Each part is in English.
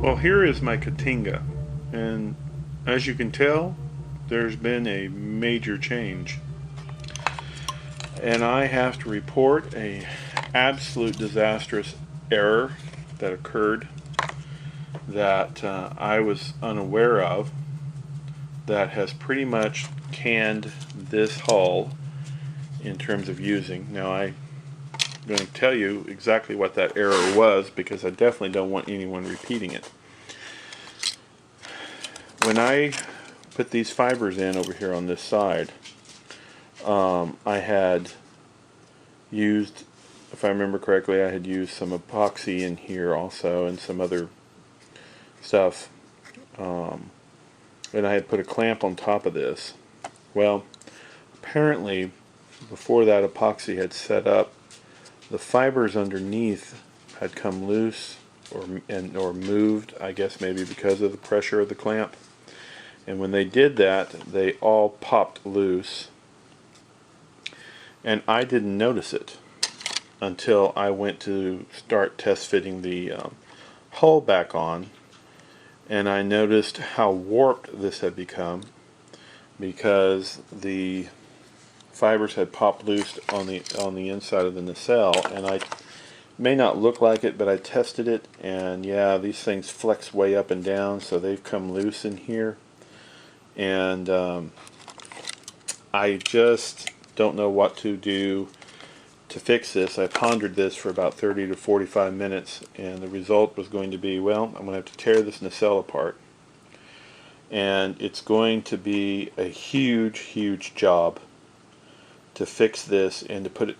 Well, here is my Katinga, and as you can tell, there's been a major change. And I have to report a absolute disastrous error that occurred that I was unaware of, that has pretty much canned this hull in terms of using. Now I'm going to tell you exactly what that error was, because I definitely don't want anyone repeating it. When I put these fibers in over here on this side, I had used, if I remember correctly, I had used some epoxy in here also and some other stuff, and I had put a clamp on top of this. Well, apparently before that epoxy had set up, the fibers underneath had come loose or moved, I guess maybe because of the pressure of the clamp. And when they did that, they all popped loose. And I didn't notice it until I went to start test fitting the hull back on. And I noticed how warped this had become, because the fibers had popped loose on the inside of the nacelle. And I may not look like it, but I tested it, and yeah, these things flex way up and down, so they've come loose in here. And I just don't know what to do to fix this. I pondered this for about 30 to 45 minutes, and the result was going to be, well, I'm going to have to tear this nacelle apart, and it's going to be a huge job to fix this, and to put it,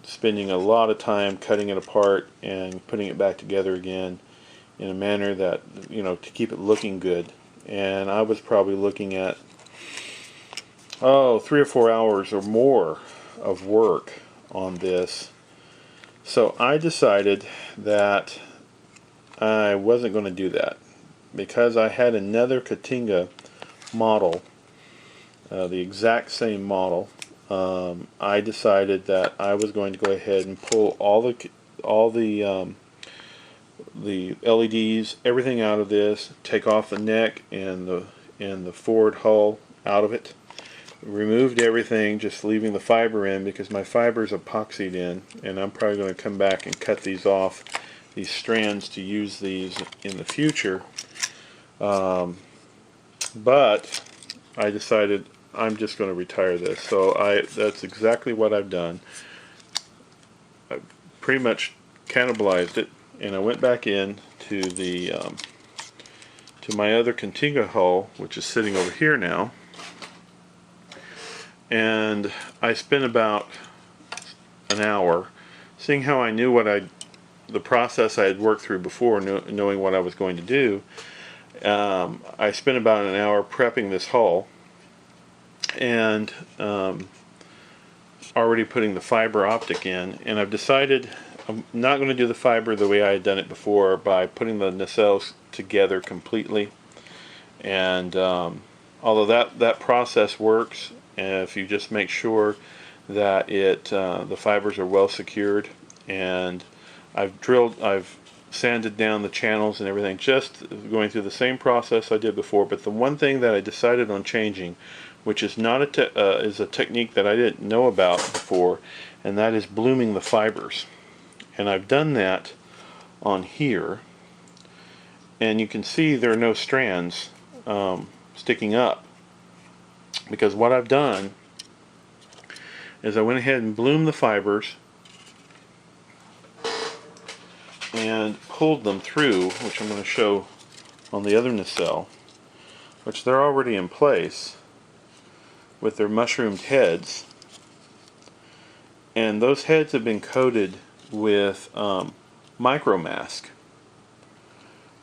spending a lot of time cutting it apart and putting it back together again in a manner that, to keep it looking good. And I was probably looking at 3 or 4 hours or more of work on this. So I decided that I wasn't going to do that, because I had another Katinga model, the exact same model. I decided that I was going to go ahead and pull all the LEDs, everything out of this, take off the neck and the forward hull out of it. Removed everything, just leaving the fiber in, because my fiber's epoxied in, and I'm probably going to come back and cut these off, these strands, to use these in the future. But I decided I'm just going to retire this. So that's exactly what I've done. I pretty much cannibalized it, and I went back in to the to my other Katinga hull, which is sitting over here now, and I spent about an hour, seeing how I knew the process I had worked through before, knowing what I was going to do. I spent about an hour prepping this hull, and already putting the fiber optic in, and I've decided I'm not going to do the fiber the way I had done it before, by putting the nacelles together completely. And although that process works, if you just make sure that the fibers are well secured, and I've sanded down the channels and everything, just going through the same process I did before. But the one thing that I decided on changing, which is not is a technique that I didn't know about before, and that is blooming the fibers. And I've done that on here, and you can see there are no strands sticking up, because what I've done is I went ahead and bloomed the fibers and pulled them through, which I'm going to show on the other nacelle, which they're already in place with their mushroomed heads, and those heads have been coated with micro mask,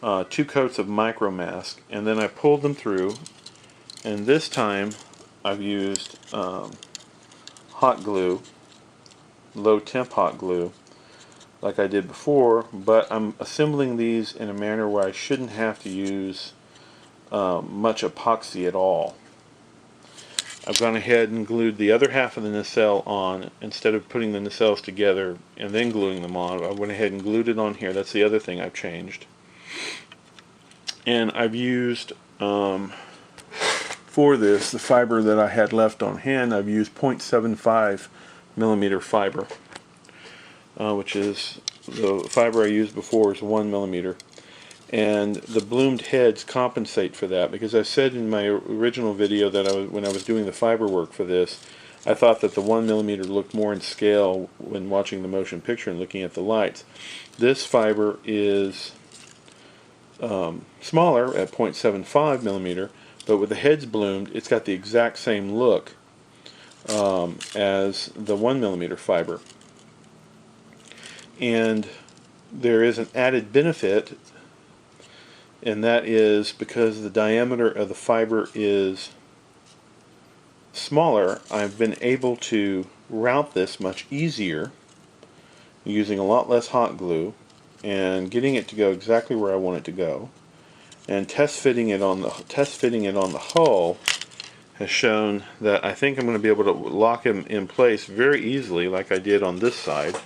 2 coats of micro mask, and then I pulled them through. And this time I've used hot glue, low temp hot glue, like I did before, but I'm assembling these in a manner where I shouldn't have to use much epoxy at all. I've gone ahead and glued the other half of the nacelle on, instead of putting the nacelles together and then gluing them on. I went ahead and glued it on here. That's the other thing I've changed. And I've used for this, the fiber that I had left on hand, I've used 0.75 millimeter fiber, which is the fiber I used before is 1 millimeter. And the bloomed heads compensate for that, because I said in my original video that when I was doing the fiber work for this, I thought that the 1 millimeter looked more in scale when watching the motion picture and looking at the lights. This fiber is smaller at 0.75 millimeter, but with the heads bloomed, it's got the exact same look as the 1 millimeter fiber. And there is an added benefit, and that is because the diameter of the fiber is smaller, I've been able to route this much easier using a lot less hot glue and getting it to go exactly where I want it to go. And test fitting it on the hull has shown that I think I'm going to be able to lock him in place very easily, like I did on this side,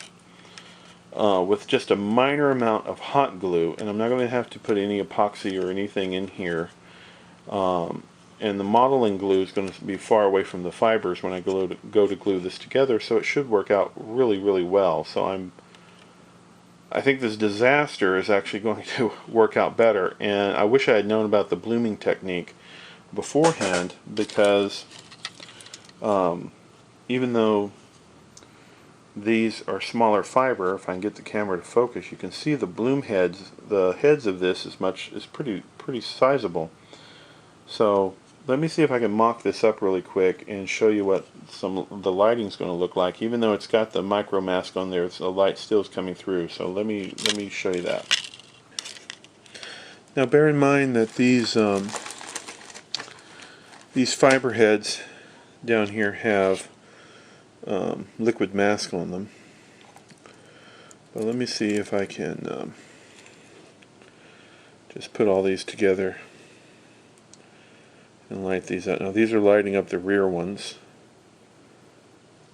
with just a minor amount of hot glue. And I'm not going to have to put any epoxy or anything in here. And the modeling glue is going to be far away from the fibers when I go to glue this together, so it should work out really, really well. So I think this disaster is actually going to work out better, and I wish I had known about the blooming technique beforehand, because even though these are smaller fiber, if I can get the camera to focus, you can see the bloom heads. The heads of this is pretty sizable. So let me see if I can mock this up really quick and show you what the lighting's going to look like. Even though it's got the micro mask on there, the light still is coming through. So let me show you that. Now bear in mind that these fiber heads down here have liquid mask on them. But let me see if I can just put all these together and light these up. Now these are lighting up the rear ones,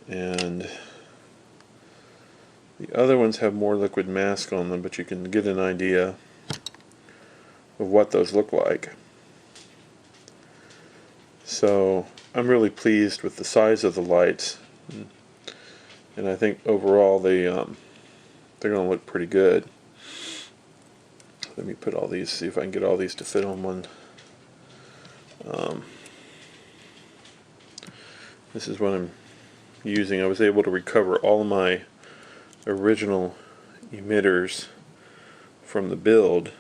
and the other ones have more liquid mask on them, but you can get an idea of what those look like. So I'm really pleased with the size of the lights, and I think overall they're going to look pretty good. Let me put all these, see if I can get all these to fit on one. This is what I'm using. I was able to recover all of my original emitters from the build.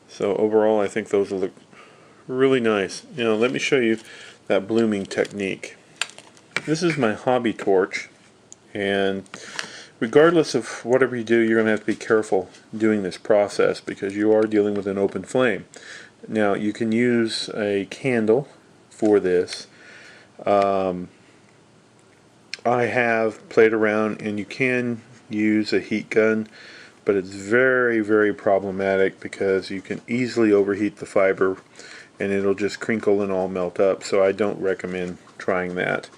So overall I think those will look really nice. Let me show you that blooming technique. This is my hobby torch, and regardless of whatever you do, you're going to have to be careful doing this process because you are dealing with an open flame. Now you can use a candle for this. I have played around, and you can use a heat gun, but it's very, very problematic because you can easily overheat the fiber and it'll just crinkle and all melt up, so I don't recommend trying that.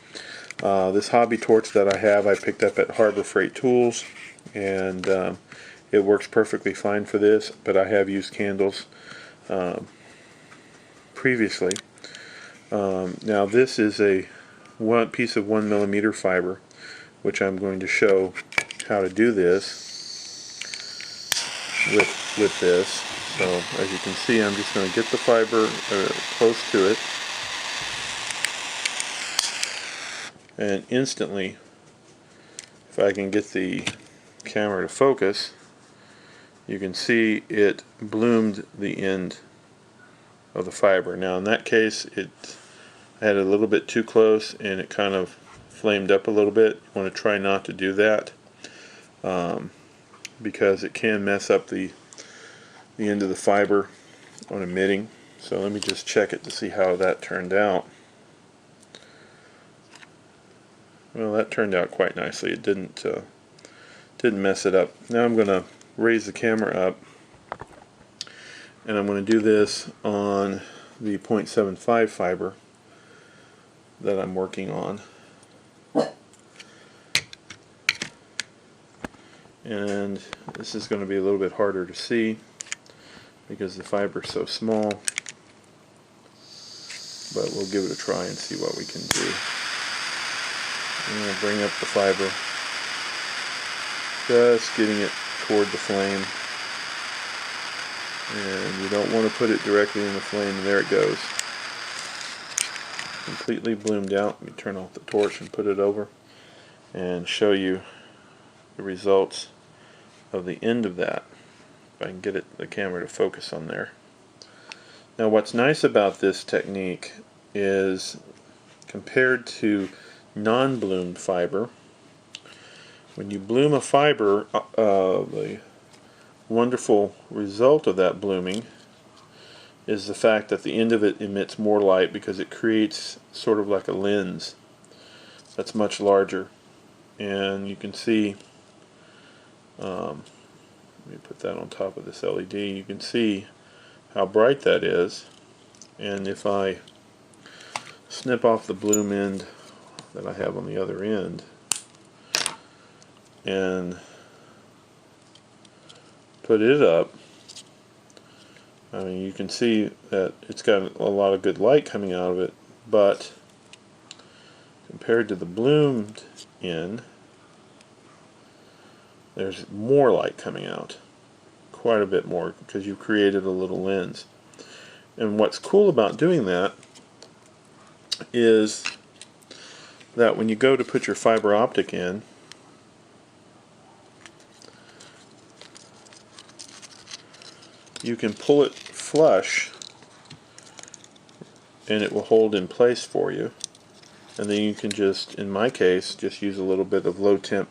This hobby torch that I have, I picked up at Harbor Freight Tools, and it works perfectly fine for this, but I have used candles previously. Now this is a piece of 1 millimeter fiber, which I'm going to show how to do this with this. So as you can see, I'm just going to get the fiber close to it, and instantly, if I can get the camera to focus, you can see it bloomed the end of the fiber. Now in that case, I had a little bit too close and it kind of flamed up a little bit. You want to try not to do that because it can mess up the end of the fiber on emitting. So let me just check it to see how that turned out. Well, that turned out quite nicely. It didn't mess it up. Now I'm going to raise the camera up, and I'm going to do this on the 0.75 fiber that I'm working on. And this is going to be a little bit harder to see, because the fiber is so small, but we'll give it a try and see what we can do. I'm going to bring up the fiber, just getting it toward the flame, and you don't want to put it directly in the flame, and there it goes. Completely bloomed out. Let me turn off the torch and put it over and show you the results of the end of that, if I can get the camera to focus on there. Now what's nice about this technique is, compared to non-bloomed fiber, when you bloom a fiber, the wonderful result of that blooming is the fact that the end of it emits more light, because it creates sort of like a lens that's much larger. And you can see, let me put that on top of this LED, you can see how bright that is. And if I snip off the bloom end that I have on the other end and put it up, I mean, you can see that it's got a lot of good light coming out of it, but compared to the bloomed end, there's more light coming out, quite a bit more, because you've created a little lens. And what's cool about doing that is that when you go to put your fiber optic in, you can pull it flush and it will hold in place for you, and then you can just, in my case, just use a little bit of low temp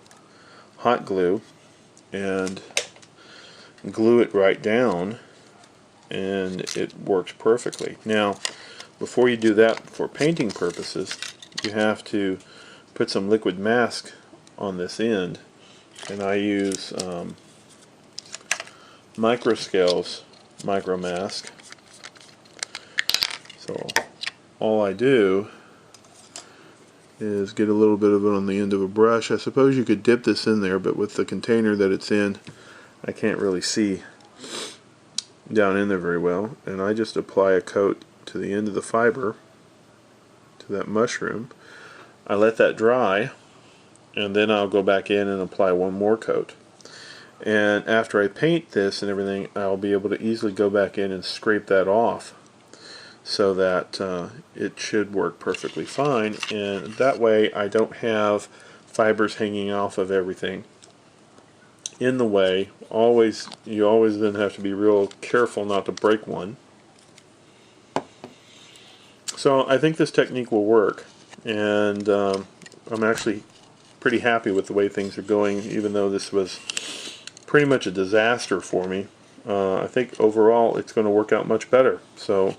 hot glue and glue it right down, and it works perfectly. Now before you do that for painting purposes, you have to put some liquid mask on this end, and I use Microscale's micro mask. So all I do is get a little bit of it on the end of a brush. I suppose you could dip this in there, but with the container that it's in, I can't really see down in there very well. And I just apply a coat to the end of the fiber, to that mushroom. I let that dry, and then I'll go back in and apply one more coat. And after I paint this and everything, I'll be able to easily go back in and scrape that off, so that it should work perfectly fine, and that way I don't have fibers hanging off of everything in the way. You always then have to be real careful not to break one. So I think this technique will work, and I'm actually pretty happy with the way things are going, even though this was pretty much a disaster for me. I think overall it's going to work out much better. So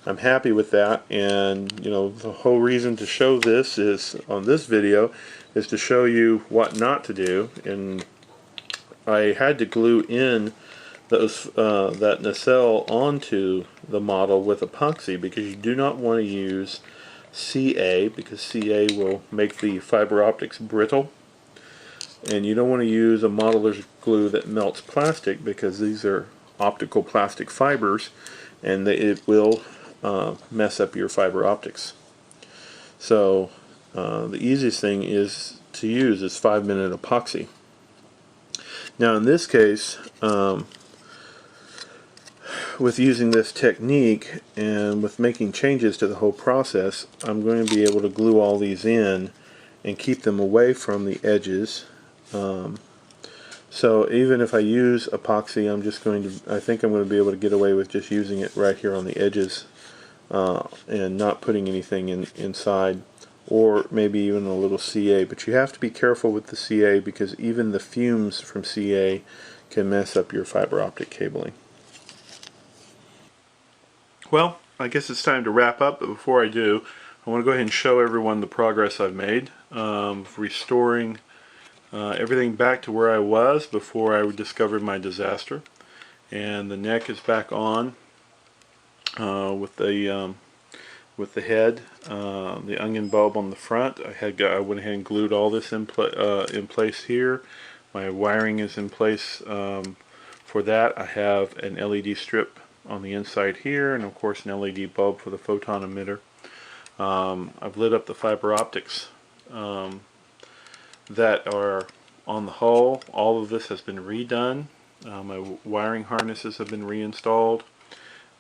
I'm happy with that, and you know, the whole reason to show this is, on this video, is to show you what not to do. And I had to glue in those that nacelle onto the model with epoxy, because you do not want to use CA, because CA will make the fiber optics brittle, and you don't want to use a modeler's glue that melts plastic, because these are optical plastic fibers, and it will mess up your fiber optics. So the easiest thing is to use is 5-minute epoxy. Now in this case, with using this technique and with making changes to the whole process, I'm going to be able to glue all these in and keep them away from the edges. So even if I use epoxy, I think I'm going to be able to get away with just using it right here on the edges, and not putting anything inside, or maybe even a little CA. But you have to be careful with the CA, because even the fumes from CA can mess up your fiber optic cabling. Well, I guess it's time to wrap up, but before I do, I want to go ahead and show everyone the progress I've made, restoring everything back to where I was before I discovered my disaster. And the neck is back on with the head, the onion bulb on the front. I went ahead and glued all this in place here. My wiring is in place for For that, I have an LED strip on the inside here, and of course an LED bulb for the photon emitter. I've lit up the fiber optics that are on the hull. All of this has been redone. My wiring harnesses have been reinstalled.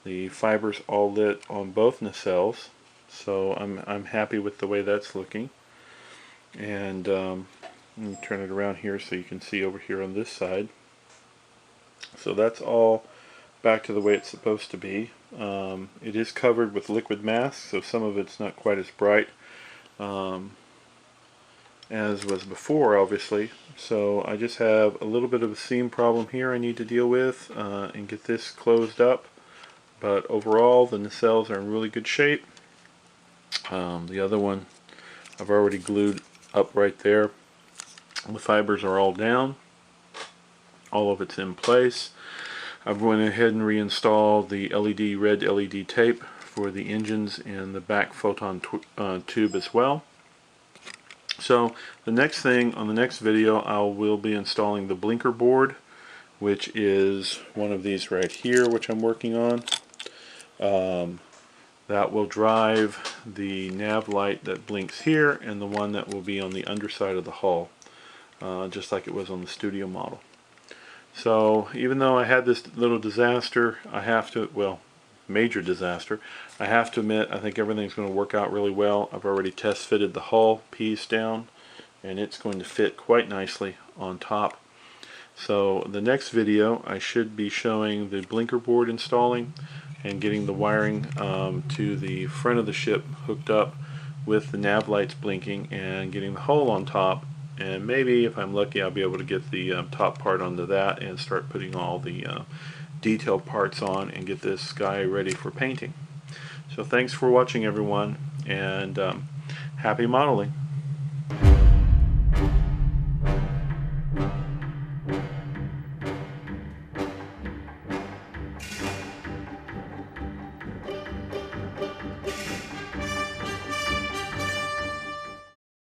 The fibers all lit on both nacelles, so I'm happy with the way that's looking. And let me turn it around here so you can see over here on this side. So that's all back to the way it's supposed to be. It is covered with liquid mask, so some of it's not quite as bright as was before, obviously. So I just have a little bit of a seam problem here I need to deal with and get this closed up. But overall, the nacelles are in really good shape. The other one I've already glued up right there. The fibers are all down. All of it's in place. I've went ahead and reinstalled the red LED tape for the engines and the back photon tube as well. So the next thing on the next video, I will be installing the blinker board, which is one of these right here, which I'm working on. That will drive the nav light that blinks here and the one that will be on the underside of the hull, just like it was on the studio model. So even though I had this little disaster, major disaster, I have to admit I think everything's going to work out really well. I've already test fitted the hull piece down, and it's going to fit quite nicely on top. So the next video I should be showing the blinker board installing and getting the wiring to the front of the ship hooked up with the nav lights blinking, and getting the hull on top. And maybe, if I'm lucky, I'll be able to get the top part onto that and start putting all the detailed parts on and get this guy ready for painting. So thanks for watching, everyone, and happy modeling.